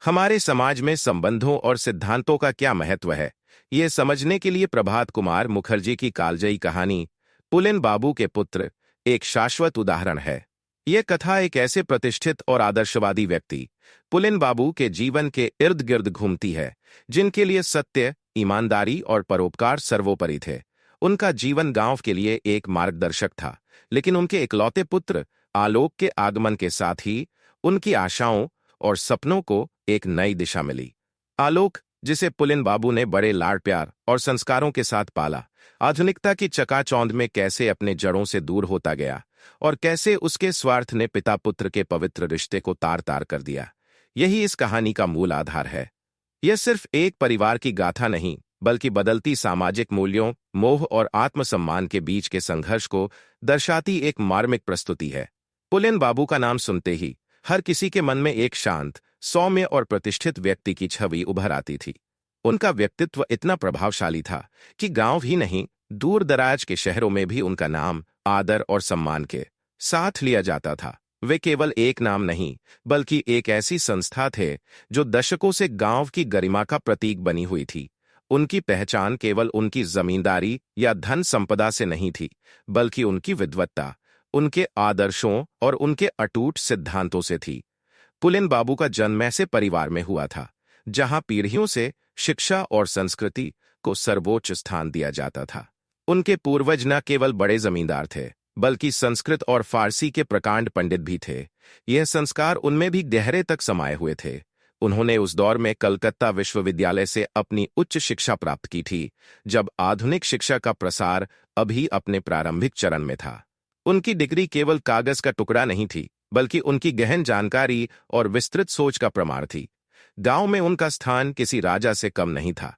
हमारे समाज में संबंधों और सिद्धांतों का क्या महत्व है, ये समझने के लिए प्रभात कुमार मुखर्जी की कालजयी कहानी पुलिन बाबू के पुत्र एक शाश्वत उदाहरण है। यह कथा एक ऐसे प्रतिष्ठित और आदर्शवादी व्यक्ति पुलिन बाबू के जीवन के इर्द गिर्द घूमती है, जिनके लिए सत्य, ईमानदारी और परोपकार सर्वोपरि थे। उनका जीवन गांव के लिए एक मार्गदर्शक था, लेकिन उनके इकलौते पुत्र आलोक के आगमन के साथ ही उनकी आशाओं और सपनों को एक नई दिशा मिली। आलोक, जिसे पुलिन बाबू ने बड़े लाड प्यार और संस्कारों के साथ पाला, आधुनिकता की चकाचौंध में कैसे अपने जड़ों से दूर होता गया और कैसे उसके स्वार्थ ने पिता पुत्र के पवित्र रिश्ते को तार तार कर दिया, यही इस कहानी का मूल आधार है। यह सिर्फ एक परिवार की गाथा नहीं, बल्कि बदलती सामाजिक मूल्यों, मोह और आत्मसम्मान के बीच के संघर्ष को दर्शाती एक मार्मिक प्रस्तुति है। पुलिन बाबू का नाम सुनते ही हर किसी के मन में एक शांत, सौम्य और प्रतिष्ठित व्यक्ति की छवि उभर आती थी। उनका व्यक्तित्व इतना प्रभावशाली था कि गांव ही नहीं, दूर दराज के शहरों में भी उनका नाम आदर और सम्मान के साथ लिया जाता था। वे केवल एक नाम नहीं, बल्कि एक ऐसी संस्था थे जो दशकों से गांव की गरिमा का प्रतीक बनी हुई थी। उनकी पहचान केवल उनकी जमींदारी या धन संपदा से नहीं थी, बल्कि उनकी विद्वत्ता, उनके आदर्शों और उनके अटूट सिद्धांतों से थी। पुलिन बाबू का जन्म ऐसे परिवार में हुआ था जहां पीढ़ियों से शिक्षा और संस्कृति को सर्वोच्च स्थान दिया जाता था। उनके पूर्वज न केवल बड़े जमींदार थे, बल्कि संस्कृत और फारसी के प्रकांड पंडित भी थे। यह संस्कार उनमें भी गहरे तक समाये हुए थे। उन्होंने उस दौर में कलकत्ता विश्वविद्यालय से अपनी उच्च शिक्षा प्राप्त की थी, जब आधुनिक शिक्षा का प्रसार अभी अपने प्रारंभिक चरण में था। उनकी डिग्री केवल कागज का टुकड़ा नहीं थी, बल्कि उनकी गहन जानकारी और विस्तृत सोच का प्रमाण थी। गांव में उनका स्थान किसी राजा से कम नहीं था।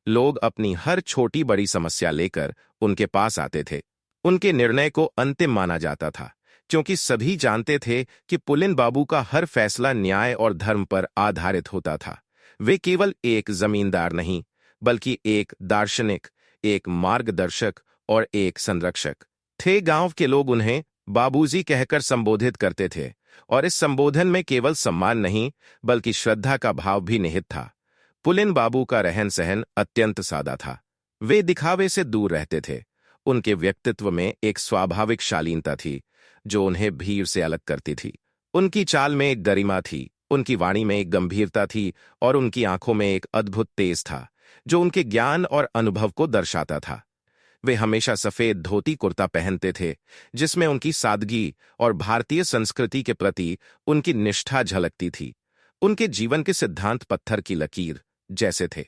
लोग अपनी हर छोटी बड़ी समस्या लेकर उनके पास आते थे। उनके निर्णय को अंतिम माना जाता था, क्योंकि सभी जानते थे कि पुलिन बाबू का हर फैसला न्याय और धर्म पर आधारित होता था। वे केवल एक जमींदार नहीं, बल्कि एक दार्शनिक, एक मार्गदर्शक और एक संरक्षक थे। गांव के लोग उन्हें बाबूजी कहकर संबोधित करते थे, और इस संबोधन में केवल सम्मान नहीं, बल्कि श्रद्धा का भाव भी निहित था। पुलिन बाबू का रहन सहन अत्यंत सादा था। वे दिखावे से दूर रहते थे। उनके व्यक्तित्व में एक स्वाभाविक शालीनता थी, जो उन्हें भीड़ से अलग करती थी। उनकी चाल में एक गरिमा थी, उनकी वाणी में एक गंभीरता थी, और उनकी आंखों में एक अद्भुत तेज था, जो उनके ज्ञान और अनुभव को दर्शाता था। वे हमेशा सफेद धोती कुर्ता पहनते थे, जिसमें उनकी सादगी और भारतीय संस्कृति के प्रति उनकी निष्ठा झलकती थी। उनके जीवन के सिद्धांत पत्थर की लकीर जैसे थे।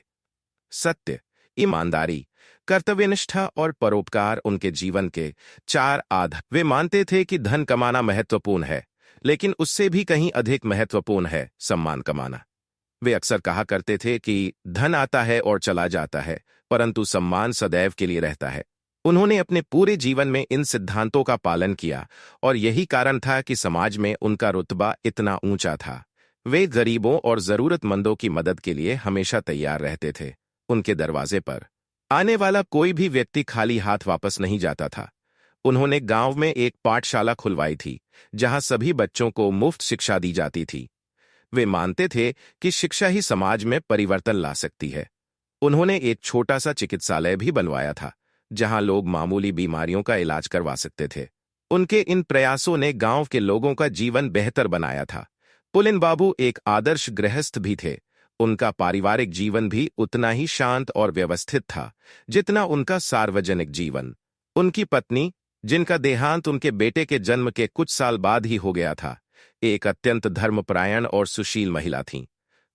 सत्य, ईमानदारी, कर्तव्यनिष्ठा और परोपकार उनके जीवन के चार आधार। वे मानते थे कि धन कमाना महत्वपूर्ण है, लेकिन उससे भी कहीं अधिक महत्वपूर्ण है सम्मान कमाना। वे अक्सर कहा करते थे कि धन आता है और चला जाता है, परंतु सम्मान सदैव के लिए रहता है। उन्होंने अपने पूरे जीवन में इन सिद्धांतों का पालन किया, और यही कारण था कि समाज में उनका रुतबा इतना ऊंचा था। वे गरीबों और जरूरतमंदों की मदद के लिए हमेशा तैयार रहते थे। उनके दरवाजे पर आने वाला कोई भी व्यक्ति खाली हाथ वापस नहीं जाता था। उन्होंने गांव में एक पाठशाला खुलवाई थी, जहां सभी बच्चों को मुफ्त शिक्षा दी जाती थी। वे मानते थे कि शिक्षा ही समाज में परिवर्तन ला सकती है। उन्होंने एक छोटा सा चिकित्सालय भी बनवाया था, जहां लोग मामूली बीमारियों का इलाज करवा सकते थे। उनके इन प्रयासों ने गांव के लोगों का जीवन बेहतर बनाया था। पुलिन बाबू एक आदर्श गृहस्थ भी थे। उनका पारिवारिक जीवन भी उतना ही शांत और व्यवस्थित था, जितना उनका सार्वजनिक जीवन। उनकी पत्नी, जिनका देहांत उनके बेटे के जन्म के कुछ साल बाद ही हो गया था, एक अत्यंत धर्मपरायण और सुशील महिला थीं।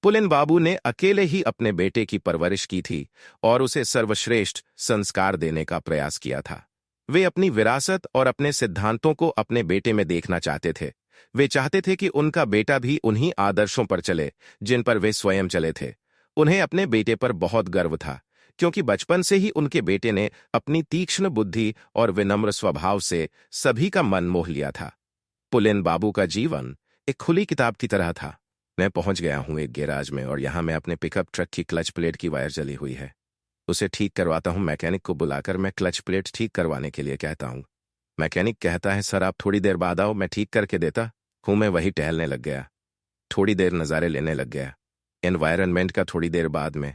पुलिन बाबू ने अकेले ही अपने बेटे की परवरिश की थी और उसे सर्वश्रेष्ठ संस्कार देने का प्रयास किया था। वे अपनी विरासत और अपने सिद्धांतों को अपने बेटे में देखना चाहते थे। वे चाहते थे कि उनका बेटा भी उन्हीं आदर्शों पर चले जिन पर वे स्वयं चले थे। उन्हें अपने बेटे पर बहुत गर्व था, क्योंकि बचपन से ही उनके बेटे ने अपनी तीक्ष्ण बुद्धि और विनम्र स्वभाव से सभी का मन मोह लिया था। पुलिन बाबू का जीवन एक खुली किताब की तरह था। मैं पहुंच गया हूं एक गैराज में, और यहां मैं अपने पिकअप ट्रक की क्लच प्लेट की वायर जली हुई है। उसे ठीक करवाता हूं। मैकेनिक को बुलाकर मैं क्लच प्लेट ठीक करवाने के लिए कहता हूं। मैकेनिक कहता है, सर आप थोड़ी देर बाद आओ, मैं ठीक करके देता हूं। मैं वही टहलने लग गया। थोड़ी देर नज़ारे लेने लग गया। एनवायरनमेंट का थोड़ी देर बाद में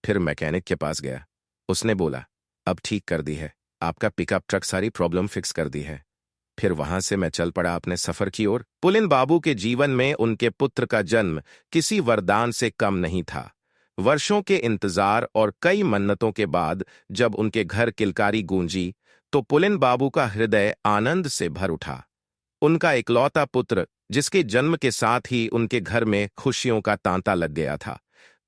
फिर मैकेनिक के पास गया। उसने बोला, अब ठीक कर दी है, आपका पिकअप ट्रक सारी प्रॉब्लम फिक्स कर दी है। फिर वहां से मैं चल पड़ा अपने सफर की ओर। पुलिन बाबू के जीवन में उनके पुत्र का जन्म किसी वरदान से कम नहीं था। वर्षों के इंतजार और कई मन्नतों के बाद जब उनके घर किलकारी गूंजी तो पुलिन बाबू का हृदय आनंद से भर उठा। उनका इकलौता पुत्र, जिसके जन्म के साथ ही उनके घर में खुशियों का तांता लग गया था।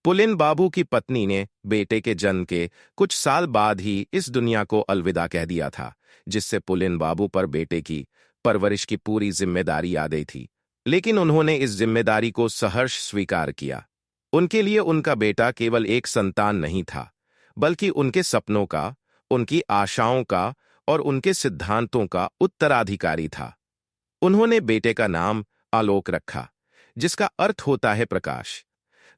पुलिन बाबू की पत्नी ने बेटे के जन्म के कुछ साल बाद ही इस दुनिया को अलविदा कह दिया था, जिससे पुलिन बाबू पर बेटे की परवरिश की पूरी जिम्मेदारी आ गई थी। लेकिन उन्होंने इस जिम्मेदारी को सहर्ष स्वीकार किया। उनके लिए उनका बेटा केवल एक संतान नहीं था, बल्कि उनके सपनों का, उनकी आशाओं का और उनके सिद्धांतों का उत्तराधिकारी था। उन्होंने बेटे का नाम आलोक रखा, जिसका अर्थ होता है प्रकाश।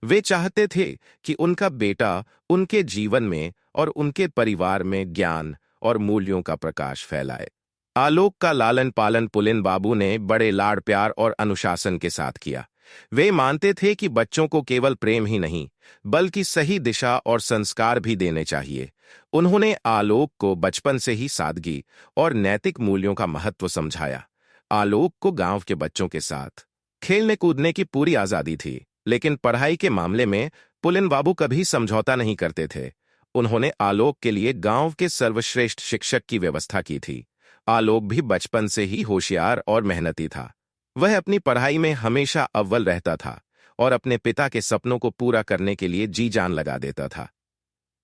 वे चाहते थे कि उनका बेटा उनके जीवन में और उनके परिवार में ज्ञान और मूल्यों का प्रकाश फैलाए। आलोक का लालन पालन पुलिन बाबू ने बड़े लाड़ प्यार और अनुशासन के साथ किया। वे मानते थे कि बच्चों को केवल प्रेम ही नहीं, बल्कि सही दिशा और संस्कार भी देने चाहिए। उन्होंने आलोक को बचपन से ही सादगी और नैतिक मूल्यों का महत्व समझाया। आलोक को गांव के बच्चों के साथ खेलने कूदने की पूरी आजादी थी, लेकिन पढ़ाई के मामले में पुलिन बाबू कभी समझौता नहीं करते थे। उन्होंने आलोक के लिए गांव के सर्वश्रेष्ठ शिक्षक की व्यवस्था की थी। आलोक भी बचपन से ही होशियार और मेहनती था। वह अपनी पढ़ाई में हमेशा अव्वल रहता था और अपने पिता के सपनों को पूरा करने के लिए जी जान लगा देता था।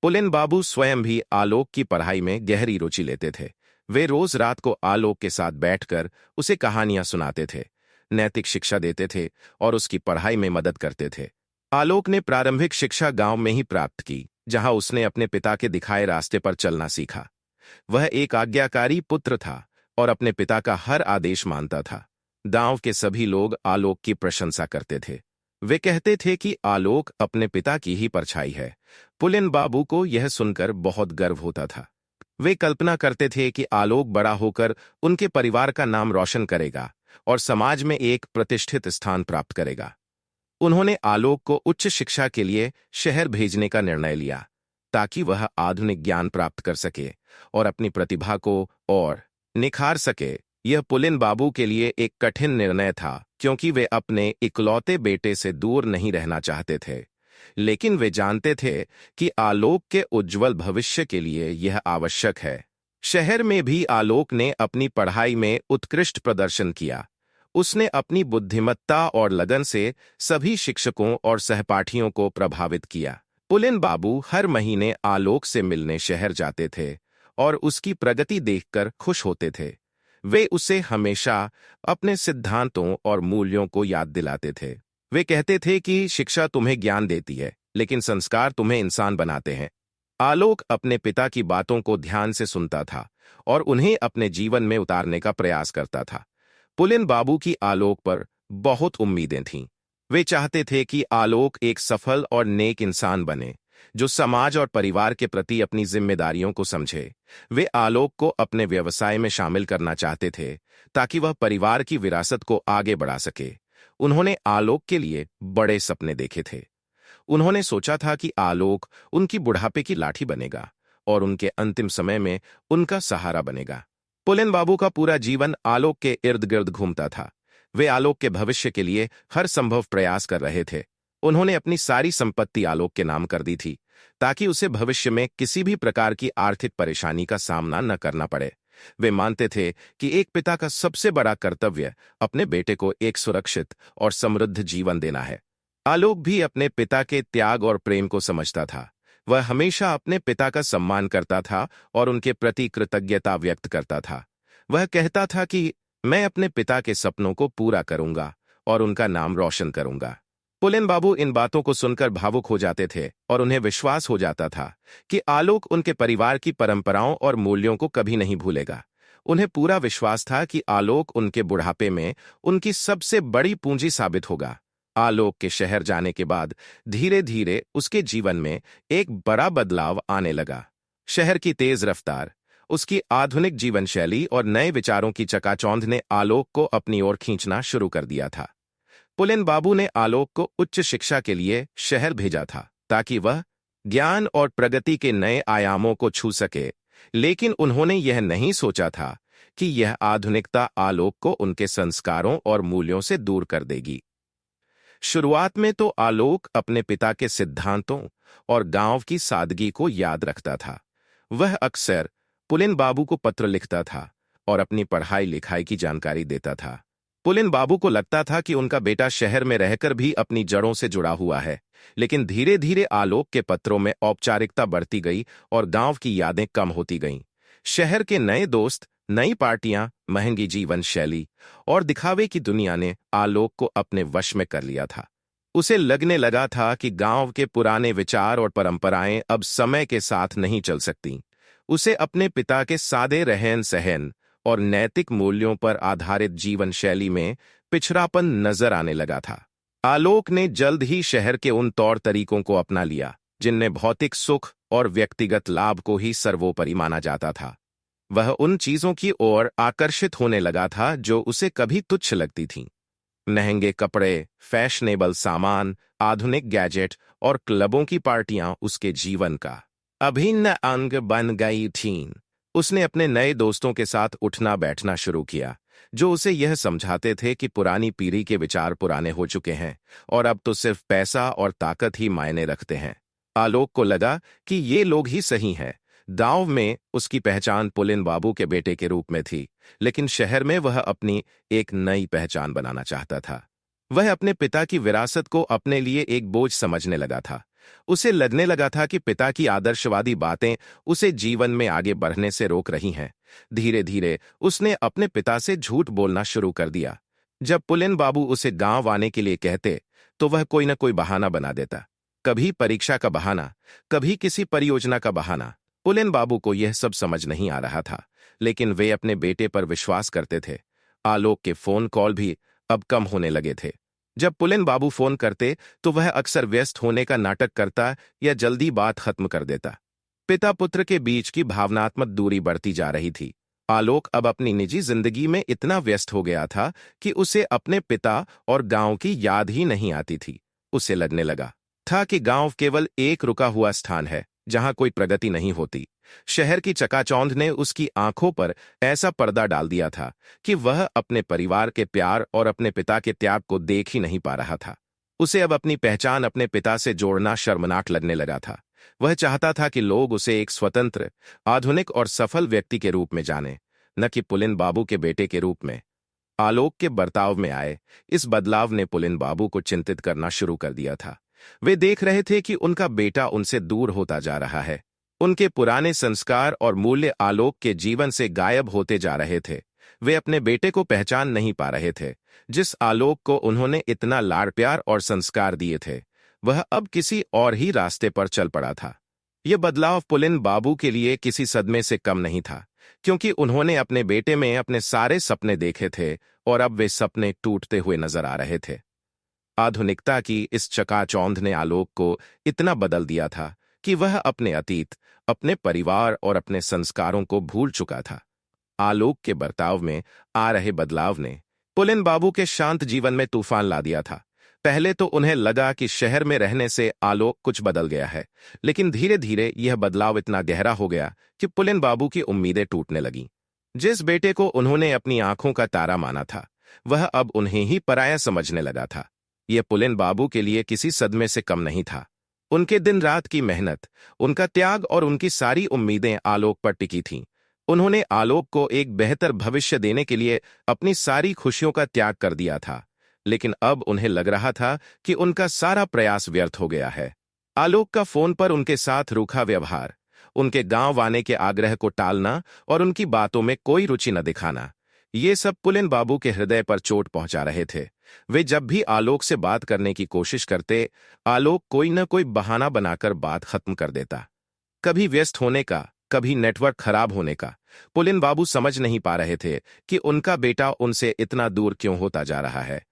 पुलिन बाबू स्वयं भी आलोक की पढ़ाई में गहरी रुचि लेते थे। वे रोज रात को आलोक के साथ बैठकर उसे कहानियां सुनाते थे, नैतिक शिक्षा देते थे और उसकी पढ़ाई में मदद करते थे। आलोक ने प्रारंभिक शिक्षा गांव में ही प्राप्त की, जहां उसने अपने पिता के दिखाए रास्ते पर चलना सीखा। वह एक आज्ञाकारी पुत्र था और अपने पिता का हर आदेश मानता था। गांव के सभी लोग आलोक की प्रशंसा करते थे। वे कहते थे कि आलोक अपने पिता की ही परछाई है। पुलिन बाबू को यह सुनकर बहुत गर्व होता था। वे कल्पना करते थे कि आलोक बड़ा होकर उनके परिवार का नाम रोशन करेगा और समाज में एक प्रतिष्ठित स्थान प्राप्त करेगा। उन्होंने आलोक को उच्च शिक्षा के लिए शहर भेजने का निर्णय लिया, ताकि वह आधुनिक ज्ञान प्राप्त कर सके और अपनी प्रतिभा को और निखार सके। यह पुलिन बाबू के लिए एक कठिन निर्णय था, क्योंकि वे अपने इकलौते बेटे से दूर नहीं रहना चाहते थे। लेकिन वे जानते थे कि आलोक के उज्जवल भविष्य के लिए यह आवश्यक है। शहर में भी आलोक ने अपनी पढ़ाई में उत्कृष्ट प्रदर्शन किया। उसने अपनी बुद्धिमत्ता और लगन से सभी शिक्षकों और सहपाठियों को प्रभावित किया। पुलिन बाबू हर महीने आलोक से मिलने शहर जाते थे और उसकी प्रगति देखकर खुश होते थे। वे उसे हमेशा अपने सिद्धांतों और मूल्यों को याद दिलाते थे। वे कहते थे कि शिक्षा तुम्हें ज्ञान देती है, लेकिन संस्कार तुम्हें इंसान बनाते हैं। आलोक अपने पिता की बातों को ध्यान से सुनता था और उन्हें अपने जीवन में उतारने का प्रयास करता था। पुलिन बाबू की आलोक पर बहुत उम्मीदें थीं। वे चाहते थे कि आलोक एक सफल और नेक इंसान बने, जो समाज और परिवार के प्रति अपनी जिम्मेदारियों को समझे। वे आलोक को अपने व्यवसाय में शामिल करना चाहते थे, ताकि वह परिवार की विरासत को आगे बढ़ा सके। उन्होंने आलोक के लिए बड़े सपने देखे थे। उन्होंने सोचा था कि आलोक उनकी बुढ़ापे की लाठी बनेगा और उनके अंतिम समय में उनका सहारा बनेगा। पुलिन बाबू का पूरा जीवन आलोक के इर्द गिर्द घूमता था। वे आलोक के भविष्य के लिए हर संभव प्रयास कर रहे थे। उन्होंने अपनी सारी संपत्ति आलोक के नाम कर दी थी, ताकि उसे भविष्य में किसी भी प्रकार की आर्थिक परेशानी का सामना न करना पड़े। वे मानते थे कि एक पिता का सबसे बड़ा कर्तव्य अपने बेटे को एक सुरक्षित और समृद्ध जीवन देना है। आलोक भी अपने पिता के त्याग और प्रेम को समझता था। वह हमेशा अपने पिता का सम्मान करता था और उनके प्रति कृतज्ञता व्यक्त करता था। वह कहता था कि मैं अपने पिता के सपनों को पूरा करूंगा और उनका नाम रोशन करूंगा। पुलिन बाबू इन बातों को सुनकर भावुक हो जाते थे और उन्हें विश्वास हो जाता था कि आलोक उनके परिवार की परंपराओं और मूल्यों को कभी नहीं भूलेगा। उन्हें पूरा विश्वास था कि आलोक उनके बुढ़ापे में उनकी सबसे बड़ी पूंजी साबित होगा। आलोक के शहर जाने के बाद धीरे धीरे उसके जीवन में एक बड़ा बदलाव आने लगा। शहर की तेज रफ्तार, उसकी आधुनिक जीवन शैली और नए विचारों की चकाचौंध ने आलोक को अपनी ओर खींचना शुरू कर दिया था। पुलिन बाबू ने आलोक को उच्च शिक्षा के लिए शहर भेजा था ताकि वह ज्ञान और प्रगति के नए आयामों को छू सके, लेकिन उन्होंने यह नहीं सोचा था कि यह आधुनिकता आलोक को उनके संस्कारों और मूल्यों से दूर कर देगी। शुरुआत में तो आलोक अपने पिता के सिद्धांतों और गांव की सादगी को याद रखता था। वह अक्सर पुलिन बाबू को पत्र लिखता था और अपनी पढ़ाई लिखाई की जानकारी देता था। पुलिन बाबू को लगता था कि उनका बेटा शहर में रहकर भी अपनी जड़ों से जुड़ा हुआ है, लेकिन धीरे धीरे आलोक के पत्रों में औपचारिकता बढ़ती गई और गांव की यादें कम होती गईं। शहर के नए दोस्त, नई पार्टियां, महंगी जीवन शैली और दिखावे की दुनिया ने आलोक को अपने वश में कर लिया था। उसे लगने लगा था कि गांव के पुराने विचार और परंपराएं अब समय के साथ नहीं चल सकती। उसे अपने पिता के सादे रहन सहन और नैतिक मूल्यों पर आधारित जीवन शैली में पिछड़ापन नजर आने लगा था। आलोक ने जल्द ही शहर के उन तौर तरीकों को अपना लिया जिनमें भौतिक सुख और व्यक्तिगत लाभ को ही सर्वोपरि माना जाता था। वह उन चीजों की ओर आकर्षित होने लगा था जो उसे कभी तुच्छ लगती थीं। महंगे कपड़े, फैशनेबल सामान, आधुनिक गैजेट और क्लबों की पार्टियां उसके जीवन का अभिन्न अंग बन गई थीं। उसने अपने नए दोस्तों के साथ उठना बैठना शुरू किया, जो उसे यह समझाते थे कि पुरानी पीढ़ी के विचार पुराने हो चुके हैं और अब तो सिर्फ पैसा और ताकत ही मायने रखते हैं। आलोक को लगा कि ये लोग ही सही हैं। गांव में उसकी पहचान पुलिन बाबू के बेटे के रूप में थी, लेकिन शहर में वह अपनी एक नई पहचान बनाना चाहता था। वह अपने पिता की विरासत को अपने लिए एक बोझ समझने लगा था। उसे लगने लगा था कि पिता की आदर्शवादी बातें उसे जीवन में आगे बढ़ने से रोक रही हैं। धीरे धीरे उसने अपने पिता से झूठ बोलना शुरू कर दिया। जब पुलिन बाबू उसे गांव आने के लिए कहते, तो वह कोई न कोई बहाना बना देता। कभी परीक्षा का बहाना, कभी किसी परियोजना का बहाना। पुलिन बाबू को यह सब समझ नहीं आ रहा था, लेकिन वे अपने बेटे पर विश्वास करते थे। आलोक के फोन कॉल भी अब कम होने लगे थे। जब पुलिन बाबू फोन करते तो वह अक्सर व्यस्त होने का नाटक करता या जल्दी बात खत्म कर देता। पिता पुत्र के बीच की भावनात्मक दूरी बढ़ती जा रही थी। आलोक अब अपनी निजी जिंदगी में इतना व्यस्त हो गया था कि उसे अपने पिता और गांव की याद ही नहीं आती थी। उसे लगने लगा था कि गांव केवल एक रुका हुआ स्थान है जहां कोई प्रगति नहीं होती। शहर की चकाचौंध ने उसकी आंखों पर ऐसा पर्दा डाल दिया था कि वह अपने परिवार के प्यार और अपने पिता के त्याग को देख ही नहीं पा रहा था। उसे अब अपनी पहचान अपने पिता से जोड़ना शर्मनाक लगने लगा था। वह चाहता था कि लोग उसे एक स्वतंत्र, आधुनिक और सफल व्यक्ति के रूप में जाने, न कि पुलिन बाबू के बेटे के रूप में। आलोक के बर्ताव में आए इस बदलाव ने पुलिन बाबू को चिंतित करना शुरू कर दिया था। वे देख रहे थे कि उनका बेटा उनसे दूर होता जा रहा है। उनके पुराने संस्कार और मूल्य आलोक के जीवन से गायब होते जा रहे थे। वे अपने बेटे को पहचान नहीं पा रहे थे। जिस आलोक को उन्होंने इतना लाड़ प्यार और संस्कार दिए थे, वह अब किसी और ही रास्ते पर चल पड़ा था। यह बदलाव पुलिन बाबू के लिए किसी सदमे से कम नहीं था, क्योंकि उन्होंने अपने बेटे में अपने सारे सपने देखे थे और अब वे सपने टूटते हुए नजर आ रहे थे। आधुनिकता की इस चकाचौंध ने आलोक को इतना बदल दिया था कि वह अपने अतीत, अपने परिवार और अपने संस्कारों को भूल चुका था। आलोक के बर्ताव में आ रहे बदलाव ने पुलिन बाबू के शांत जीवन में तूफान ला दिया था। पहले तो उन्हें लगा कि शहर में रहने से आलोक कुछ बदल गया है, लेकिन धीरे धीरे यह बदलाव इतना गहरा हो गया कि पुलिन बाबू की उम्मीदें टूटने लगीं। जिस बेटे को उन्होंने अपनी आंखों का तारा माना था, वह अब उन्हें ही पराया समझने लगा था। यह पुलिन बाबू के लिए किसी सदमे से कम नहीं था। उनके दिन रात की मेहनत, उनका त्याग और उनकी सारी उम्मीदें आलोक पर टिकी थीं। उन्होंने आलोक को एक बेहतर भविष्य देने के लिए अपनी सारी खुशियों का त्याग कर दिया था, लेकिन अब उन्हें लग रहा था कि उनका सारा प्रयास व्यर्थ हो गया है। आलोक का फोन पर उनके साथ रूखा व्यवहार, उनके गांव आने के आग्रह को टालना और उनकी बातों में कोई रुचि न दिखाना, ये सब पुलिन बाबू के हृदय पर चोट पहुंचा रहे थे। वे जब भी आलोक से बात करने की कोशिश करते, आलोक कोई न कोई बहाना बनाकर बात खत्म कर देता। कभी व्यस्त होने का, कभी नेटवर्क खराब होने का। पुलिन बाबू समझ नहीं पा रहे थे कि उनका बेटा उनसे इतना दूर क्यों होता जा रहा है।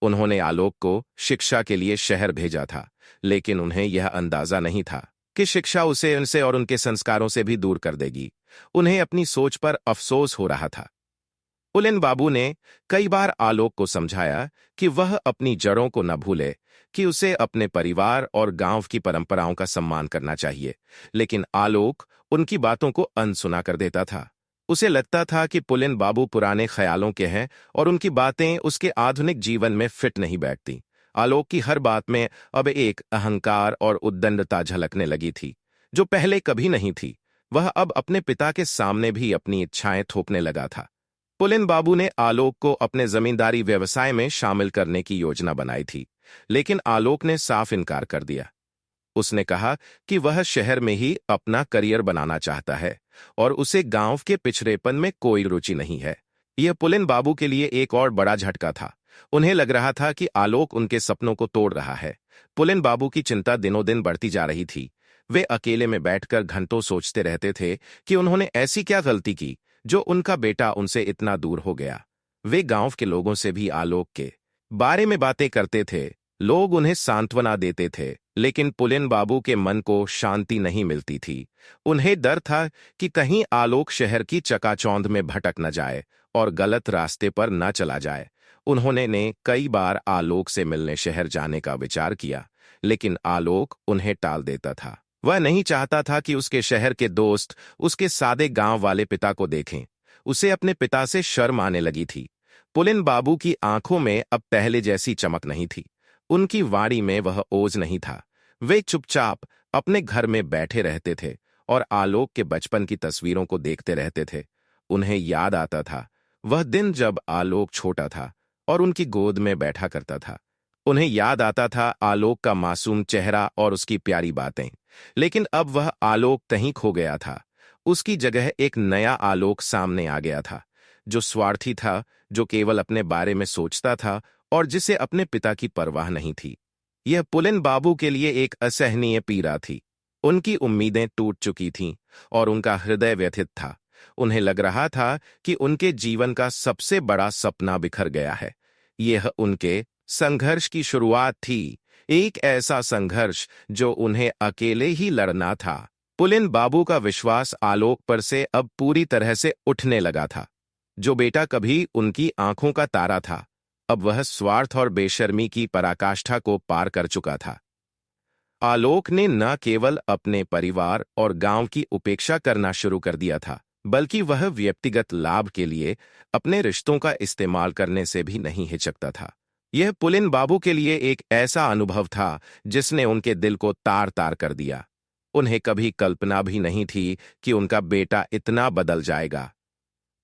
उन्होंने आलोक को शिक्षा के लिए शहर भेजा था, लेकिन उन्हें यह अंदाजा नहीं था कि शिक्षा उसे उनसे और उनके संस्कारों से भी दूर कर देगी। उन्हें अपनी सोच पर अफसोस हो रहा था। पुलिन बाबू ने कई बार आलोक को समझाया कि वह अपनी जड़ों को न भूले, कि उसे अपने परिवार और गांव की परंपराओं का सम्मान करना चाहिए, लेकिन आलोक उनकी बातों को अनसुना कर देता था। उसे लगता था कि पुलिन बाबू पुराने ख्यालों के हैं और उनकी बातें उसके आधुनिक जीवन में फिट नहीं बैठती। आलोक की हर बात में अब एक अहंकार और उद्दंडता झलकने लगी थी, जो पहले कभी नहीं थी। वह अब अपने पिता के सामने भी अपनी इच्छाएं थोपने लगा था। पुलिन बाबू ने आलोक को अपने जमींदारी व्यवसाय में शामिल करने की योजना बनाई थी, लेकिन आलोक ने साफ इनकार कर दिया। उसने कहा कि वह शहर में ही अपना करियर बनाना चाहता है और उसे गांव के पिछड़ेपन में कोई रुचि नहीं है। यह पुलिन बाबू के लिए एक और बड़ा झटका था। उन्हें लग रहा था कि आलोक उनके सपनों को तोड़ रहा है। पुलिन बाबू की चिंता दिनों दिन बढ़ती जा रही थी। वे अकेले में बैठकर घंटों सोचते रहते थे कि उन्होंने ऐसी क्या गलती की जो उनका बेटा उनसे इतना दूर हो गया। वे गांव के लोगों से भी आलोक के बारे में बातें करते थे। लोग उन्हें सांत्वना देते थे, लेकिन पुलिन बाबू के मन को शांति नहीं मिलती थी। उन्हें डर था कि कहीं आलोक शहर की चकाचौंध में भटक न जाए और गलत रास्ते पर न चला जाए। उन्होंने कई बार आलोक से मिलने शहर जाने का विचार किया, लेकिन आलोक उन्हें टाल देता था। वह नहीं चाहता था कि उसके शहर के दोस्त उसके सादे गांव वाले पिता को देखें। उसे अपने पिता से शर्म आने लगी थी। पुलिन बाबू की आंखों में अब पहले जैसी चमक नहीं थी। उनकी वाणी में वह ओज नहीं था। वे चुपचाप अपने घर में बैठे रहते थे और आलोक के बचपन की तस्वीरों को देखते रहते थे। उन्हें याद आता था वह दिन जब आलोक छोटा था और उनकी गोद में बैठा करता था। उन्हें याद आता था आलोक का मासूम चेहरा और उसकी प्यारी बातें। लेकिन अब वह आलोक कहीं खो गया था। उसकी जगह एक नया आलोक सामने आ गया था, जो स्वार्थी था, जो केवल अपने बारे में सोचता था और जिसे अपने पिता की परवाह नहीं थी। यह पुलिन बाबू के लिए एक असहनीय पीड़ा थी। उनकी उम्मीदें टूट चुकी थीं और उनका हृदय व्यथित था। उन्हें लग रहा था कि उनके जीवन का सबसे बड़ा सपना बिखर गया है। यह उनके संघर्ष की शुरुआत थी, एक ऐसा संघर्ष जो उन्हें अकेले ही लड़ना था। पुलिन बाबू का विश्वास आलोक पर से अब पूरी तरह से उठने लगा था। जो बेटा कभी उनकी आंखों का तारा था, अब वह स्वार्थ और बेशर्मी की पराकाष्ठा को पार कर चुका था। आलोक ने न केवल अपने परिवार और गांव की उपेक्षा करना शुरू कर दिया था, बल्कि वह व्यक्तिगत लाभ के लिए अपने रिश्तों का इस्तेमाल करने से भी नहीं हिचकता था। यह पुलिन बाबू के लिए एक ऐसा अनुभव था जिसने उनके दिल को तार तार कर दिया। उन्हें कभी कल्पना भी नहीं थी कि उनका बेटा इतना बदल जाएगा।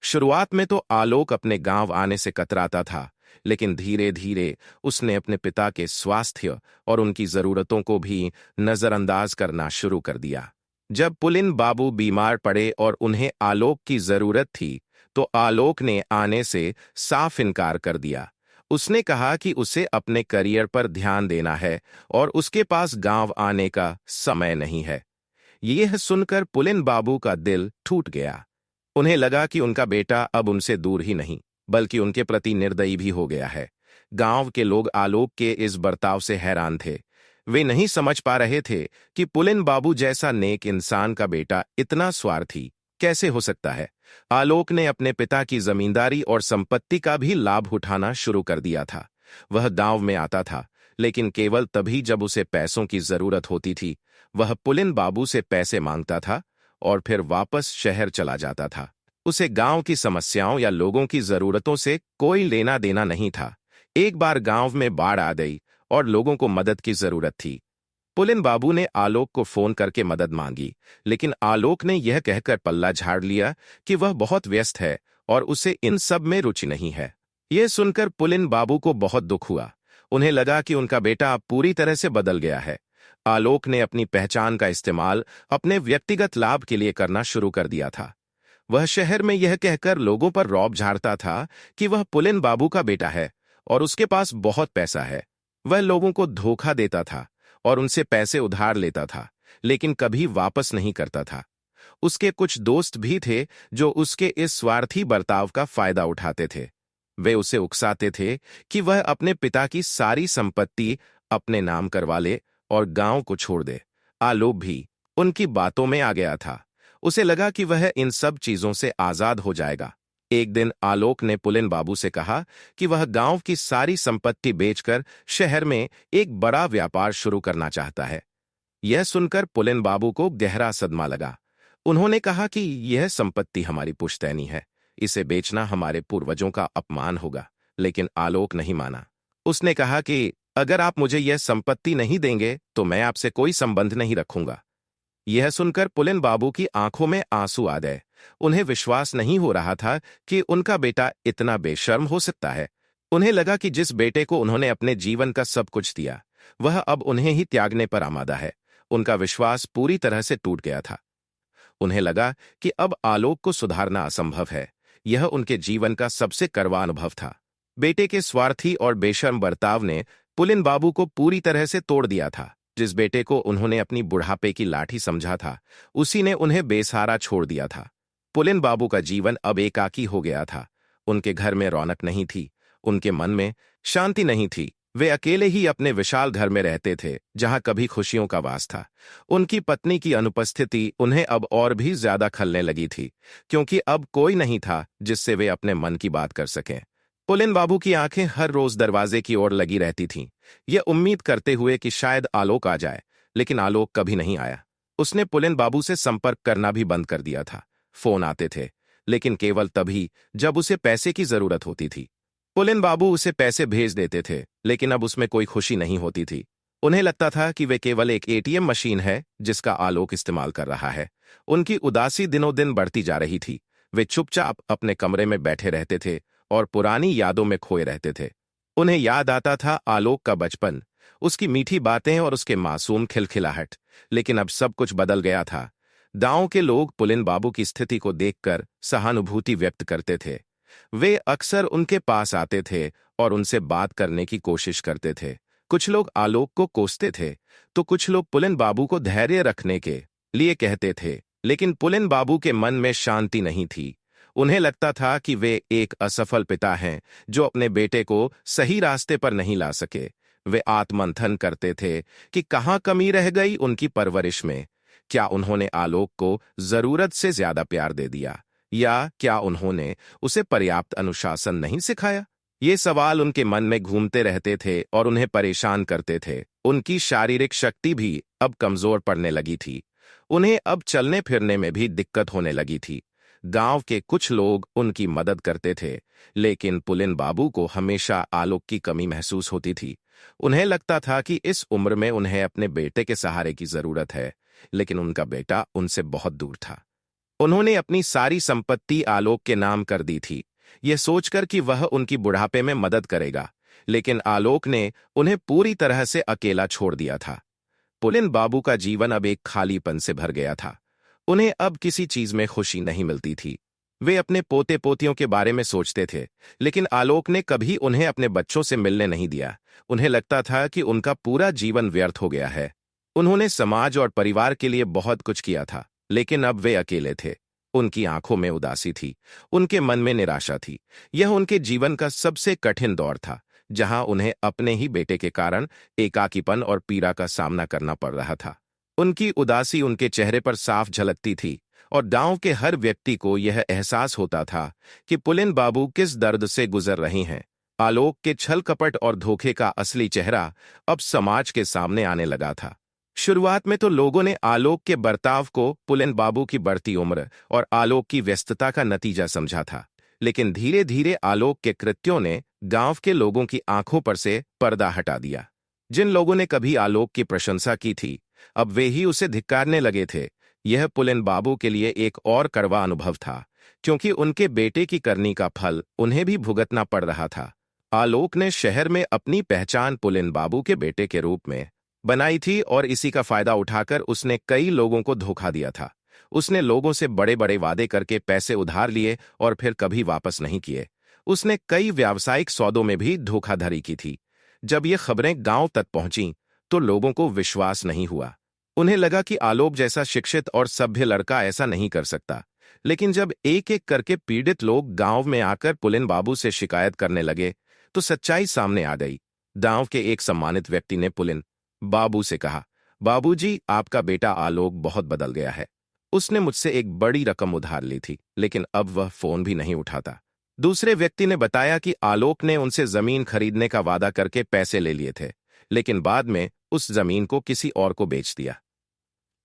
शुरुआत में तो आलोक अपने गांव आने से कतराता था, लेकिन धीरे धीरे उसने अपने पिता के स्वास्थ्य और उनकी जरूरतों को भी नजरअंदाज करना शुरू कर दिया। जब पुलिन बाबू बीमार पड़े और उन्हें आलोक की जरूरत थी, तो आलोक ने आने से साफ इनकार कर दिया। उसने कहा कि उसे अपने करियर पर ध्यान देना है और उसके पास गांव आने का समय नहीं है। यह सुनकर पुलिन बाबू का दिल टूट गया। उन्हें लगा कि उनका बेटा अब उनसे दूर ही नहीं, बल्कि उनके प्रति निर्दयी भी हो गया है। गांव के लोग आलोक के इस बर्ताव से हैरान थे। वे नहीं समझ पा रहे थे कि पुलिन बाबू जैसा नेक इंसान का बेटा इतना स्वार्थी कैसे हो सकता है। आलोक ने अपने पिता की जमींदारी और संपत्ति का भी लाभ उठाना शुरू कर दिया था। वह गांव में आता था, लेकिन केवल तभी जब उसे पैसों की जरूरत होती थी। वह पुलिन बाबू से पैसे मांगता था और फिर वापस शहर चला जाता था। उसे गांव की समस्याओं या लोगों की जरूरतों से कोई लेना देना नहीं था। एक बार गांव में बाढ़ आ गई और लोगों को मदद की जरूरत थी। पुलिन बाबू ने आलोक को फोन करके मदद मांगी, लेकिन आलोक ने यह कहकर पल्ला झाड़ लिया कि वह बहुत व्यस्त है और उसे इन सब में रुचि नहीं है। यह सुनकर पुलिन बाबू को बहुत दुख हुआ। उन्हें लगा कि उनका बेटा अब पूरी तरह से बदल गया है। आलोक ने अपनी पहचान का इस्तेमाल अपने व्यक्तिगत लाभ के लिए करना शुरू कर दिया था। वह शहर में यह कहकर लोगों पर रौब झाड़ता था कि वह पुलिन बाबू का बेटा है और उसके पास बहुत पैसा है। वह लोगों को धोखा देता था और उनसे पैसे उधार लेता था, लेकिन कभी वापस नहीं करता था। उसके कुछ दोस्त भी थे जो उसके इस स्वार्थी बर्ताव का फायदा उठाते थे। वे उसे उकसाते थे कि वह अपने पिता की सारी संपत्ति अपने नाम करवा ले और गांव को छोड़ दे। आलोक भी उनकी बातों में आ गया था। उसे लगा कि वह इन सब चीजों से आजाद हो जाएगा। एक दिन आलोक ने पुलिन बाबू से कहा कि वह गांव की सारी संपत्ति बेचकर शहर में एक बड़ा व्यापार शुरू करना चाहता है। यह सुनकर पुलिन बाबू को गहरा सदमा लगा। उन्होंने कहा कि यह संपत्ति हमारी पुश्तैनी है, इसे बेचना हमारे पूर्वजों का अपमान होगा। लेकिन आलोक नहीं माना। उसने कहा कि अगर आप मुझे यह संपत्ति नहीं देंगे तो मैं आपसे कोई संबंध नहीं रखूंगा। यह सुनकर पुलिन बाबू की आंखों में आंसू आ गए। उन्हें विश्वास नहीं हो रहा था कि उनका बेटा इतना बेशर्म हो सकता है। उन्हें लगा कि जिस बेटे को उन्होंने अपने जीवन का सब कुछ दिया, वह अब उन्हें ही त्यागने पर आमादा है। उनका विश्वास पूरी तरह से टूट गया था। उन्हें लगा कि अब आलोक को सुधारना असंभव है। यह उनके जीवन का सबसे कड़वा अनुभव था। बेटे के स्वार्थी और बेशर्म बर्ताव ने पुलिन बाबू को पूरी तरह से तोड़ दिया था। जिस बेटे को उन्होंने अपनी बुढ़ापे की लाठी समझा था, उसी ने उन्हें बेसहारा छोड़ दिया था। पुलिन बाबू का जीवन अब एकाकी हो गया था। उनके घर में रौनक नहीं थी, उनके मन में शांति नहीं थी। वे अकेले ही अपने विशाल घर में रहते थे, जहां कभी खुशियों का वास था। उनकी पत्नी की अनुपस्थिति उन्हें अब और भी ज्यादा खलने लगी थी, क्योंकि अब कोई नहीं था जिससे वे अपने मन की बात कर सकें। पुलिन बाबू की आंखें हर रोज दरवाजे की ओर लगी रहती थीं, यह उम्मीद करते हुए कि शायद आलोक आ जाए। लेकिन आलोक कभी नहीं आया। उसने पुलिन बाबू से संपर्क करना भी बंद कर दिया था। फोन आते थे, लेकिन केवल तभी जब उसे पैसे की जरूरत होती थी। पुलिन बाबू उसे पैसे भेज देते थे, लेकिन अब उसमें कोई खुशी नहीं होती थी। उन्हें लगता था कि वे केवल एक एटीएम मशीन है जिसका आलोक इस्तेमाल कर रहा है। उनकी उदासी दिनों दिन बढ़ती जा रही थी। वे चुपचाप अपने कमरे में बैठे रहते थे और पुरानी यादों में खोए रहते थे। उन्हें याद आता था आलोक का बचपन, उसकी मीठी बातें और उसके मासूम खिलखिलाहट। लेकिन अब सब कुछ बदल गया था। गांव के लोग पुलिन बाबू की स्थिति को देखकर सहानुभूति व्यक्त करते थे। वे अक्सर उनके पास आते थे और उनसे बात करने की कोशिश करते थे। कुछ लोग आलोक को कोसते थे, तो कुछ लोग पुलिन बाबू को धैर्य रखने के लिए कहते थे। लेकिन पुलिन बाबू के मन में शांति नहीं थी। उन्हें लगता था कि वे एक असफल पिता हैं जो अपने बेटे को सही रास्ते पर नहीं ला सके। वे आत्ममंथन करते थे कि कहाँ कमी रह गई उनकी परवरिश में। क्या उन्होंने आलोक को जरूरत से ज्यादा प्यार दे दिया, या क्या उन्होंने उसे पर्याप्त अनुशासन नहीं सिखाया? ये सवाल उनके मन में घूमते रहते थे और उन्हें परेशान करते थे। उनकी शारीरिक शक्ति भी अब कमजोर पड़ने लगी थी। उन्हें अब चलने फिरने में भी दिक्कत होने लगी थी। गांव के कुछ लोग उनकी मदद करते थे, लेकिन पुलिन बाबू को हमेशा आलोक की कमी महसूस होती थी। उन्हें लगता था कि इस उम्र में उन्हें अपने बेटे के सहारे की जरूरत है, लेकिन उनका बेटा उनसे बहुत दूर था। उन्होंने अपनी सारी संपत्ति आलोक के नाम कर दी थी, यह सोचकर कि वह उनकी बुढ़ापे में मदद करेगा। लेकिन आलोक ने उन्हें पूरी तरह से अकेला छोड़ दिया था। पुलिन बाबू का जीवन अब एक खालीपन से भर गया था। उन्हें अब किसी चीज में खुशी नहीं मिलती थी। वे अपने पोते पोतियों के बारे में सोचते थे, लेकिन आलोक ने कभी उन्हें अपने बच्चों से मिलने नहीं दिया। उन्हें लगता था कि उनका पूरा जीवन व्यर्थ हो गया है। उन्होंने समाज और परिवार के लिए बहुत कुछ किया था, लेकिन अब वे अकेले थे। उनकी आंखों में उदासी थी, उनके मन में निराशा थी। यह उनके जीवन का सबसे कठिन दौर था, जहां उन्हें अपने ही बेटे के कारण एकाकीपन और पीड़ा का सामना करना पड़ रहा था। उनकी उदासी उनके चेहरे पर साफ झलकती थी, और गांव के हर व्यक्ति को यह एहसास होता था कि पुलिन बाबू किस दर्द से गुजर रही हैं। आलोक के छल कपट और धोखे का असली चेहरा अब समाज के सामने आने लगा था। शुरुआत में तो लोगों ने आलोक के बर्ताव को पुलिन बाबू की बढ़ती उम्र और आलोक की व्यस्तता का नतीजा समझा था, लेकिन धीरे धीरे आलोक के कृत्यों ने गांव के लोगों की आंखों पर से पर्दा हटा दिया। जिन लोगों ने कभी आलोक की प्रशंसा की थी, अब वे ही उसे धिक्कारने लगे थे। यह पुलिन बाबू के लिए एक और कड़वा अनुभव था, क्योंकि उनके बेटे की करनी का फल उन्हें भी भुगतना पड़ रहा था। आलोक ने शहर में अपनी पहचान पुलिन बाबू के बेटे के रूप में बनाई थी, और इसी का फायदा उठाकर उसने कई लोगों को धोखा दिया था। उसने लोगों से बड़े बड़े वादे करके पैसे उधार लिए और फिर कभी वापस नहीं किए। उसने कई व्यावसायिक सौदों में भी धोखाधड़ी की थी। जब ये खबरें गांव तक पहुंची तो लोगों को विश्वास नहीं हुआ। उन्हें लगा कि आलोक जैसा शिक्षित और सभ्य लड़का ऐसा नहीं कर सकता। लेकिन जब एक एक करके पीड़ित लोग गांव में आकर पुलिन बाबू से शिकायत करने लगे, तो सच्चाई सामने आ गई। गांव के एक सम्मानित व्यक्ति ने पुलिन बाबू से कहा, बाबूजी, आपका बेटा आलोक बहुत बदल गया है। उसने मुझसे एक बड़ी रकम उधार ली थी, लेकिन अब वह फोन भी नहीं उठाता। दूसरे व्यक्ति ने बताया कि आलोक ने उनसे जमीन खरीदने का वादा करके पैसे ले लिए थे, लेकिन बाद में उस जमीन को किसी और को बेच दिया।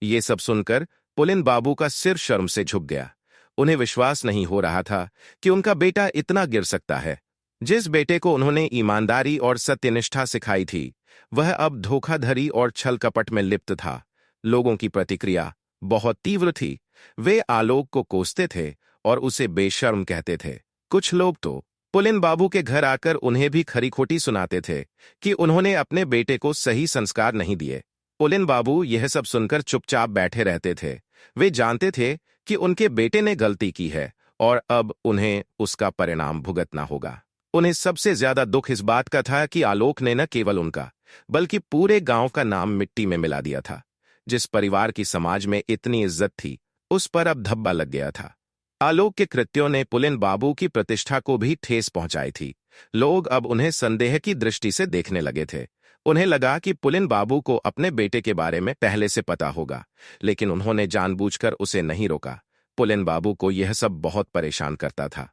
ये सब सुनकर पुलिन बाबू का सिर शर्म से झुक गया। उन्हें विश्वास नहीं हो रहा था कि उनका बेटा इतना गिर सकता है। जिस बेटे को उन्होंने ईमानदारी और सत्यनिष्ठा सिखाई थी, वह अब धोखाधड़ी और छल कपट में लिप्त था। लोगों की प्रतिक्रिया बहुत तीव्र थी। वे आलोक को कोसते थे और उसे बेशर्म कहते थे। कुछ लोग तो पुलिन बाबू के घर आकर उन्हें भी खरी खोटी सुनाते थे कि उन्होंने अपने बेटे को सही संस्कार नहीं दिए। पुलिन बाबू यह सब सुनकर चुपचाप बैठे रहते थे। वे जानते थे कि उनके बेटे ने गलती की है और अब उन्हें उसका परिणाम भुगतना होगा। उन्हें सबसे ज्यादा दुख इस बात का था कि आलोक ने न केवल उनका बल्कि पूरे गांव का नाम मिट्टी में मिला दिया था। जिस परिवार की समाज में इतनी इज्जत थी, उस पर अब धब्बा लग गया था। आलोक के कृत्यों ने पुलिन बाबू की प्रतिष्ठा को भी ठेस पहुंचाई थी। लोग अब उन्हें संदेह की दृष्टि से देखने लगे थे। उन्हें लगा कि पुलिन बाबू को अपने बेटे के बारे में पहले से पता होगा, लेकिन उन्होंने जानबूझकर उसे नहीं रोका। पुलिन बाबू को यह सब बहुत परेशान करता था।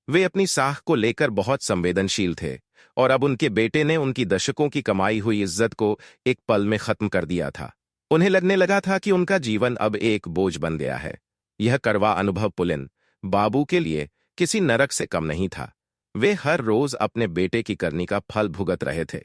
वे अपनी साख को लेकर बहुत संवेदनशील थे और अब उनके बेटे ने उनकी दशकों की कमाई हुई इज्जत को एक पल में खत्म कर दिया था। उन्हें लगने लगा था कि उनका जीवन अब एक बोझ बन गया है। यह कड़वा अनुभव पुलिन बाबू के लिए किसी नरक से कम नहीं था। वे हर रोज अपने बेटे की करनी का फल भुगत रहे थे।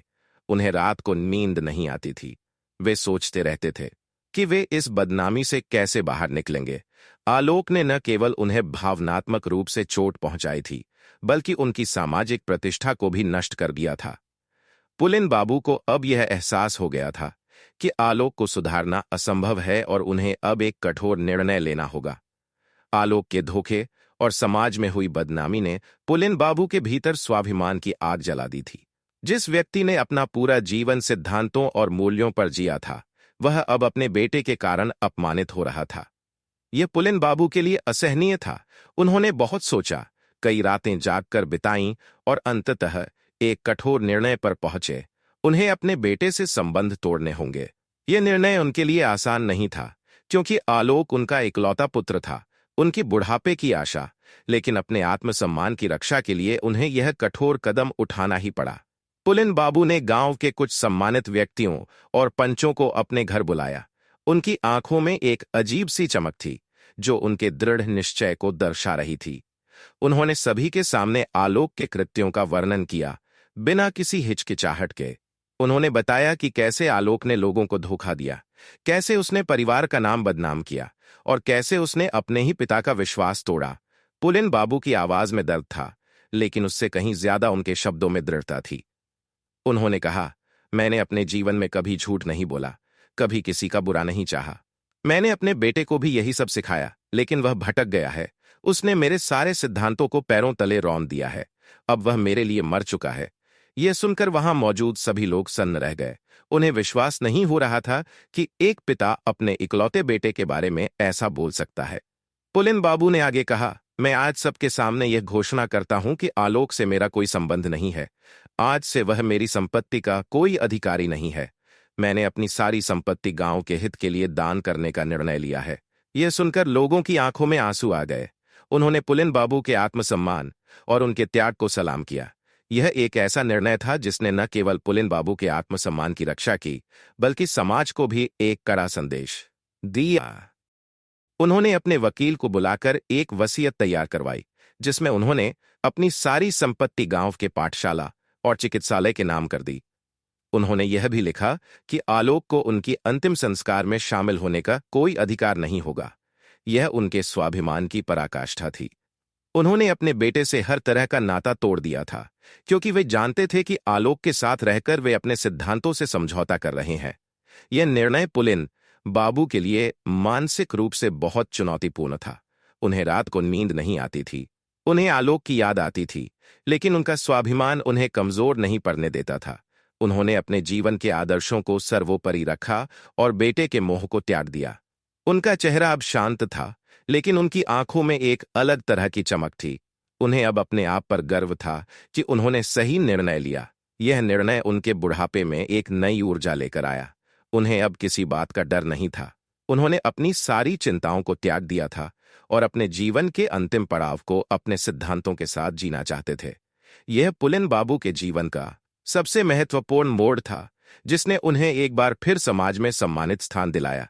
उन्हें रात को नींद नहीं आती थी। वे सोचते रहते थे कि वे इस बदनामी से कैसे बाहर निकलेंगे। आलोक ने न केवल उन्हें भावनात्मक रूप से चोट पहुंचाई थी, बल्कि उनकी सामाजिक प्रतिष्ठा को भी नष्ट कर दिया था। पुलिन बाबू को अब यह एहसास हो गया था कि आलोक को सुधारना असंभव है और उन्हें अब एक कठोर निर्णय लेना होगा। आलोक के धोखे और समाज में हुई बदनामी ने पुलिन बाबू के भीतर स्वाभिमान की आग जला दी थी। जिस व्यक्ति ने अपना पूरा जीवन सिद्धांतों और मूल्यों पर जिया था, वह अब अपने बेटे के कारण अपमानित हो रहा था। यह पुलिन बाबू के लिए असहनीय था। उन्होंने बहुत सोचा, कई रातें जागकर बिताईं और अंततः एक कठोर निर्णय पर पहुंचे। उन्हें अपने बेटे से संबंध तोड़ने होंगे। यह निर्णय उनके लिए आसान नहीं था, क्योंकि आलोक उनका इकलौता पुत्र था, उनकी बुढ़ापे की आशा। लेकिन अपने आत्मसम्मान की रक्षा के लिए उन्हें यह कठोर कदम उठाना ही पड़ा। पुलिन बाबू ने गांव के कुछ सम्मानित व्यक्तियों और पंचों को अपने घर बुलाया। उनकी आंखों में एक अजीब सी चमक थी, जो उनके दृढ़ निश्चय को दर्शा रही थी। उन्होंने सभी के सामने आलोक के कृत्यों का वर्णन किया, बिना किसी हिचकिचाहट के। उन्होंने बताया कि कैसे आलोक ने लोगों को धोखा दिया, कैसे उसने परिवार का नाम बदनाम किया और कैसे उसने अपने ही पिता का विश्वास तोड़ा। पुलिन बाबू की आवाज में दर्द था, लेकिन उससे कहीं ज्यादा उनके शब्दों में दृढ़ता थी। उन्होंने कहा, मैंने अपने जीवन में कभी झूठ नहीं बोला, कभी किसी का बुरा नहीं चाहा। मैंने अपने बेटे को भी यही सब सिखाया, लेकिन वह भटक गया है। उसने मेरे सारे सिद्धांतों को पैरों तले रौंद दिया है। अब वह मेरे लिए मर चुका है। यह सुनकर वहां मौजूद सभी लोग सन्न रह गए। उन्हें विश्वास नहीं हो रहा था कि एक पिता अपने इकलौते बेटे के बारे में ऐसा बोल सकता है। पुलिन बाबू ने आगे कहा, मैं आज सबके सामने यह घोषणा करता हूं कि आलोक से मेरा कोई संबंध नहीं है। आज से वह मेरी संपत्ति का कोई अधिकारी नहीं है। मैंने अपनी सारी संपत्ति गांव के हित के लिए दान करने का निर्णय लिया है। यह सुनकर लोगों की आंखों में आंसू आ गए। उन्होंने पुलिन बाबू के आत्मसम्मान और उनके त्याग को सलाम किया। यह एक ऐसा निर्णय था जिसने न केवल पुलिन बाबू के आत्मसम्मान की रक्षा की, बल्कि समाज को भी एक कड़ा संदेश दिया। उन्होंने अपने वकील को बुलाकर एक वसीयत तैयार करवाई, जिसमें उन्होंने अपनी सारी संपत्ति गांव के पाठशाला और चिकित्सालय के नाम कर दी। उन्होंने यह भी लिखा कि आलोक को उनकी अंतिम संस्कार में शामिल होने का कोई अधिकार नहीं होगा। यह उनके स्वाभिमान की पराकाष्ठा थी। उन्होंने अपने बेटे से हर तरह का नाता तोड़ दिया था, क्योंकि वे जानते थे कि आलोक के साथ रहकर वे अपने सिद्धांतों से समझौता कर रहे हैं। यह निर्णय पुलिन बाबू के लिए मानसिक रूप से बहुत चुनौतीपूर्ण था। उन्हें रात को नींद नहीं आती थी। उन्हें आलोक की याद आती थी, लेकिन उनका स्वाभिमान उन्हें कमजोर नहीं पड़ने देता था। उन्होंने अपने जीवन के आदर्शों को सर्वोपरि रखा और बेटे के मोह को त्याग दिया। उनका चेहरा अब शांत था, लेकिन उनकी आंखों में एक अलग तरह की चमक थी। उन्हें अब अपने आप पर गर्व था कि उन्होंने सही निर्णय लिया। यह निर्णय उनके बुढ़ापे में एक नई ऊर्जा लेकर आया। उन्हें अब किसी बात का डर नहीं था। उन्होंने अपनी सारी चिंताओं को त्याग दिया था और अपने जीवन के अंतिम पड़ाव को अपने सिद्धांतों के साथ जीना चाहते थे। यह पुलिन बाबू के जीवन का सबसे महत्वपूर्ण मोड़ था, जिसने उन्हें एक बार फिर समाज में सम्मानित स्थान दिलाया।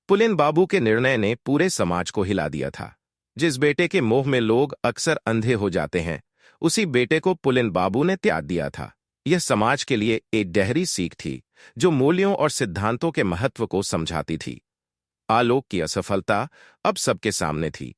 पुलिन बाबू के निर्णय ने पूरे समाज को हिला दिया था। जिस बेटे के मोह में लोग अक्सर अंधे हो जाते हैं, उसी बेटे को पुलिन बाबू ने त्याग दिया था। यह समाज के लिए एक गहरी सीख थी, जो मूल्यों और सिद्धांतों के महत्व को समझाती थी। आलोक की असफलता अब सबके सामने थी।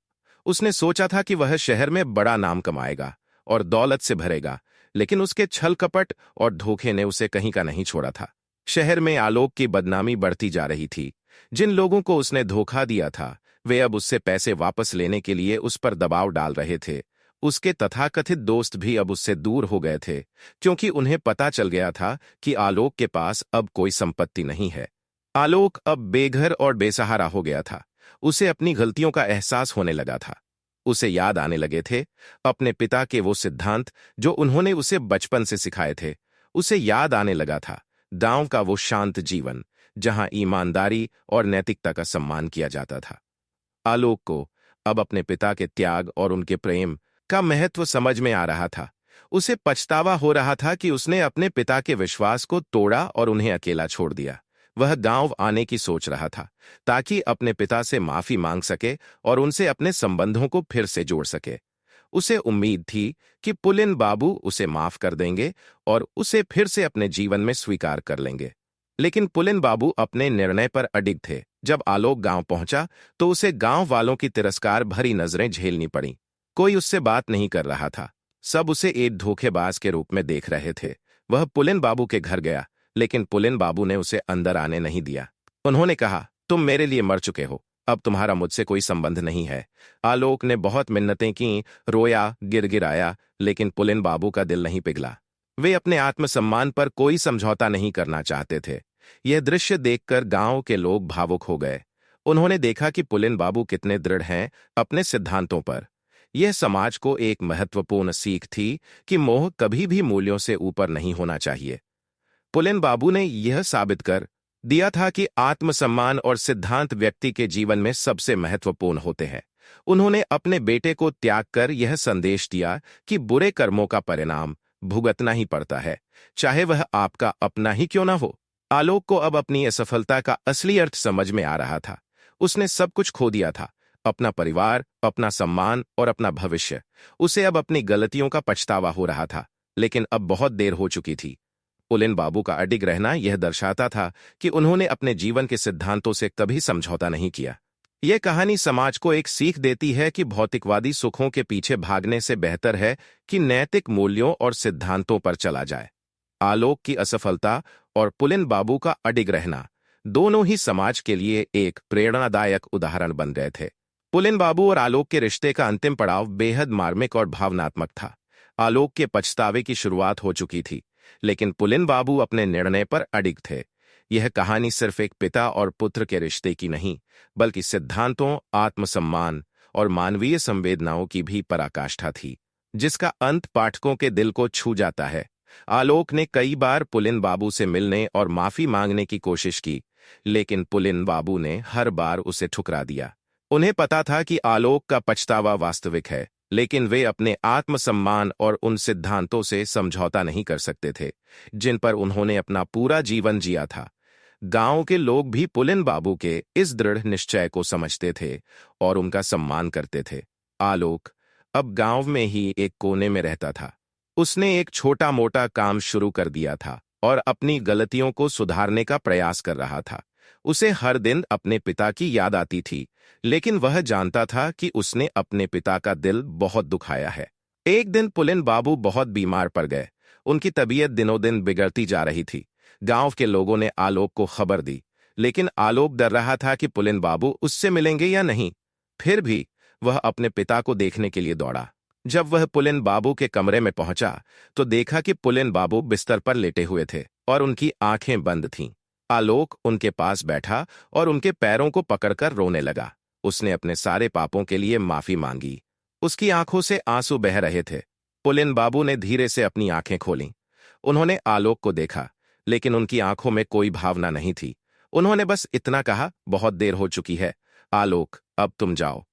उसने सोचा था कि वह शहर में बड़ा नाम कमाएगा और दौलत से भरेगा, लेकिन उसके छल कपट और धोखे ने उसे कहीं का नहीं छोड़ा था। शहर में आलोक की बदनामी बढ़ती जा रही थी। जिन लोगों को उसने धोखा दिया था, वे अब उससे पैसे वापस लेने के लिए उस पर दबाव डाल रहे थे। उसके तथाकथित दोस्त भी अब उससे दूर हो गए थे, क्योंकि उन्हें पता चल गया था कि आलोक के पास अब कोई संपत्ति नहीं है। आलोक अब बेघर और बेसहारा हो गया था। उसे अपनी गलतियों का एहसास होने लगा था। उसे याद आने लगे थे अपने पिता के वो सिद्धांत जो उन्होंने उसे बचपन से सिखाए थे। उसे याद आने लगा था गांव का वो शांत जीवन, जहां ईमानदारी और नैतिकता का सम्मान किया जाता था। आलोक को अब अपने पिता के त्याग और उनके प्रेम का महत्व समझ में आ रहा था। उसे पछतावा हो रहा था कि उसने अपने पिता के विश्वास को तोड़ा और उन्हें अकेला छोड़ दिया। वह गांव आने की सोच रहा था, ताकि अपने पिता से माफी मांग सके और उनसे अपने संबंधों को फिर से जोड़ सके। उसे उम्मीद थी कि पुलिन बाबू उसे माफ कर देंगे और उसे फिर से अपने जीवन में स्वीकार कर लेंगे। लेकिन पुलिन बाबू अपने निर्णय पर अडिग थे। जब आलोक गांव पहुंचा तो उसे गांव वालों की तिरस्कार भरी नजरें झेलनी पड़ी। कोई उससे बात नहीं कर रहा था। सब उसे एक धोखेबाज के रूप में देख रहे थे। वह पुलिन बाबू के घर गया, लेकिन पुलिन बाबू ने उसे अंदर आने नहीं दिया। उन्होंने कहा, तुम मेरे लिए मर चुके हो, अब तुम्हारा मुझसे कोई संबंध नहीं है। आलोक ने बहुत मिन्नतें की, रोया, गिड़गिड़ाया, लेकिन पुलिन बाबू का दिल नहीं पिघला। वे अपने आत्मसम्मान पर कोई समझौता नहीं करना चाहते थे। यह दृश्य देखकर गांव के लोग भावुक हो गए। उन्होंने देखा कि पुलिन बाबू कितने दृढ़ हैं अपने सिद्धांतों पर। यह समाज को एक महत्वपूर्ण सीख थी कि मोह कभी भी मूल्यों से ऊपर नहीं होना चाहिए। पुलिन बाबू ने यह साबित कर दिया था कि आत्मसम्मान और सिद्धांत व्यक्ति के जीवन में सबसे महत्वपूर्ण होते हैं। उन्होंने अपने बेटे को त्याग कर यह संदेश दिया कि बुरे कर्मों का परिणाम भुगतना ही पड़ता है, चाहे वह आपका अपना ही क्यों ना हो। आलोक को अब अपनी असफलता का असली अर्थ समझ में आ रहा था। उसने सब कुछ खो दिया था, अपना परिवार, अपना सम्मान और अपना भविष्य। उसे अब अपनी गलतियों का पछतावा हो रहा था, लेकिन अब बहुत देर हो चुकी थी। पुलिन बाबू का अडिग रहना यह दर्शाता था कि उन्होंने अपने जीवन के सिद्धांतों से कभी समझौता नहीं किया। यह कहानी समाज को एक सीख देती है कि भौतिकवादी सुखों के पीछे भागने से बेहतर है कि नैतिक मूल्यों और सिद्धांतों पर चला जाए। आलोक की असफलता और पुलिन बाबू का अडिग रहना दोनों ही समाज के लिए एक प्रेरणादायक उदाहरण बन गए थे। पुलिन बाबू और आलोक के रिश्ते का अंतिम पड़ाव बेहद मार्मिक और भावनात्मक था। आलोक के पछतावे की शुरुआत हो चुकी थी, लेकिन पुलिन बाबू अपने निर्णय पर अडिग थे। यह कहानी सिर्फ एक पिता और पुत्र के रिश्ते की नहीं, बल्कि सिद्धांतों, आत्मसम्मान और मानवीय संवेदनाओं की भी पराकाष्ठा थी, जिसका अंत पाठकों के दिल को छू जाता है। आलोक ने कई बार पुलिन बाबू से मिलने और माफी मांगने की कोशिश की, लेकिन पुलिन बाबू ने हर बार उसे ठुकरा दिया। उन्हें पता था कि आलोक का पछतावा वास्तविक है, लेकिन वे अपने आत्मसम्मान और उन सिद्धांतों से समझौता नहीं कर सकते थे जिन पर उन्होंने अपना पूरा जीवन जिया था। गांव के लोग भी पुलिन बाबू के इस दृढ़ निश्चय को समझते थे और उनका सम्मान करते थे। आलोक अब गांव में ही एक कोने में रहता था। उसने एक छोटा मोटा काम शुरू कर दिया था और अपनी गलतियों को सुधारने का प्रयास कर रहा था। उसे हर दिन अपने पिता की याद आती थी, लेकिन वह जानता था कि उसने अपने पिता का दिल बहुत दुखाया है। एक दिन पुलिन बाबू बहुत बीमार पड़ गए। उनकी तबीयत दिनों दिन बिगड़ती जा रही थी। गांव के लोगों ने आलोक को खबर दी, लेकिन आलोक डर रहा था कि पुलिन बाबू उससे मिलेंगे या नहीं। फिर भी वह अपने पिता को देखने के लिए दौड़ा। जब वह पुलिन बाबू के कमरे में पहुंचा तो देखा कि पुलिन बाबू बिस्तर पर लेटे हुए थे और उनकी आंखें बंद थीं। आलोक उनके पास बैठा और उनके पैरों को पकड़कर रोने लगा। उसने अपने सारे पापों के लिए माफी मांगी। उसकी आंखों से आंसू बह रहे थे। पुलिन बाबू ने धीरे से अपनी आंखें खोलीं। उन्होंने आलोक को देखा, लेकिन उनकी आंखों में कोई भावना नहीं थी। उन्होंने बस इतना कहा, बहुत देर हो चुकी है आलोक, अब तुम जाओ।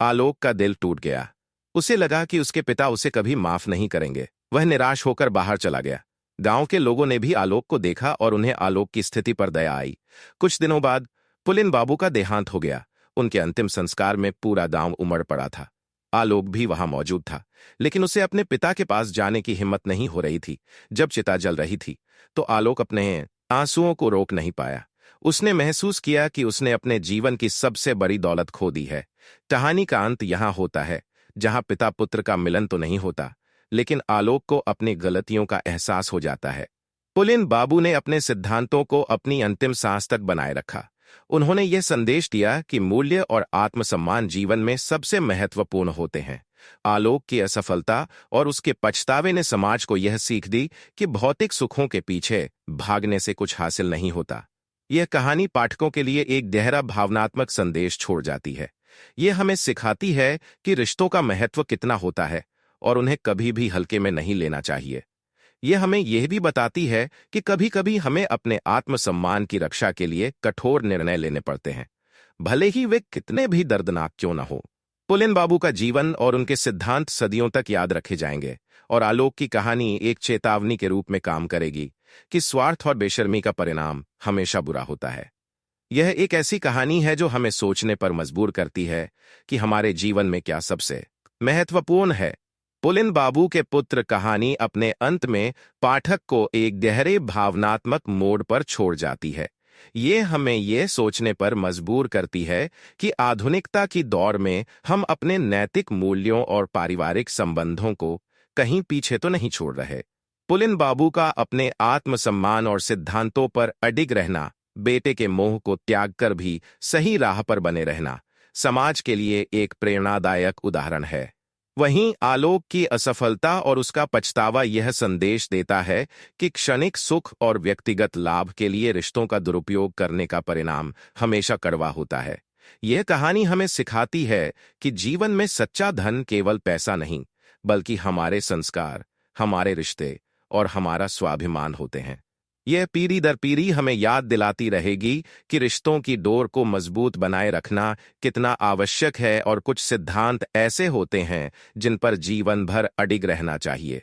आलोक का दिल टूट गया। उसे लगा कि उसके पिता उसे कभी माफ नहीं करेंगे। वह निराश होकर बाहर चला गया। गांव के लोगों ने भी आलोक को देखा और उन्हें आलोक की स्थिति पर दया आई। कुछ दिनों बाद पुलिन बाबू का देहांत हो गया। उनके अंतिम संस्कार में पूरा गांव उमड़ पड़ा था। आलोक भी वहां मौजूद था, लेकिन उसे अपने पिता के पास जाने की हिम्मत नहीं हो रही थी। जब चिता जल रही थी तो आलोक अपने आंसुओं को रोक नहीं पाया। उसने महसूस किया कि उसने अपने जीवन की सबसे बड़ी दौलत खो दी है। कहानी का अंत यहां होता है, जहां पिता पुत्र का मिलन तो नहीं होता, लेकिन आलोक को अपनी गलतियों का एहसास हो जाता है। पुलिन बाबू ने अपने सिद्धांतों को अपनी अंतिम सांस तक बनाए रखा। उन्होंने यह संदेश दिया कि मूल्य और आत्मसम्मान जीवन में सबसे महत्वपूर्ण होते हैं। आलोक की असफलता और उसके पछतावे ने समाज को यह सीख दी कि भौतिक सुखों के पीछे भागने से कुछ हासिल नहीं होता। यह कहानी पाठकों के लिए एक गहरा भावनात्मक संदेश छोड़ जाती है। यह हमें सिखाती है कि रिश्तों का महत्व कितना होता है और उन्हें कभी भी हल्के में नहीं लेना चाहिए। यह हमें यह भी बताती है कि कभी-कभी हमें अपने आत्मसम्मान की रक्षा के लिए कठोर निर्णय लेने पड़ते हैं, भले ही वे कितने भी दर्दनाक क्यों न हो। पुलिन बाबू का जीवन और उनके सिद्धांत सदियों तक याद रखे जाएंगे, और आलोक की कहानी एक चेतावनी के रूप में काम करेगी कि स्वार्थ और बेशर्मी का परिणाम हमेशा बुरा होता है। यह एक ऐसी कहानी है जो हमें सोचने पर मजबूर करती है कि हमारे जीवन में क्या सबसे महत्वपूर्ण है। पुलिन बाबू के पुत्र कहानी अपने अंत में पाठक को एक गहरे भावनात्मक मोड़ पर छोड़ जाती है। ये हमें यह सोचने पर मजबूर करती है कि आधुनिकता की दौर में हम अपने नैतिक मूल्यों और पारिवारिक संबंधों को कहीं पीछे तो नहीं छोड़ रहे। पुलिन बाबू का अपने आत्मसम्मान और सिद्धांतों पर अडिग रहना, बेटे के मोह को त्याग कर भी सही राह पर बने रहना, समाज के लिए एक प्रेरणादायक उदाहरण है। वहीं आलोक की असफलता और उसका पछतावा यह संदेश देता है कि क्षणिक सुख और व्यक्तिगत लाभ के लिए रिश्तों का दुरुपयोग करने का परिणाम हमेशा कड़वा होता है। यह कहानी हमें सिखाती है कि जीवन में सच्चा धन केवल पैसा नहीं, बल्कि हमारे संस्कार, हमारे रिश्ते और हमारा स्वाभिमान होते हैं। यह पीढ़ी दर पीढ़ी हमें याद दिलाती रहेगी कि रिश्तों की डोर को मजबूत बनाए रखना कितना आवश्यक है, और कुछ सिद्धांत ऐसे होते हैं जिन पर जीवन भर अडिग रहना चाहिए।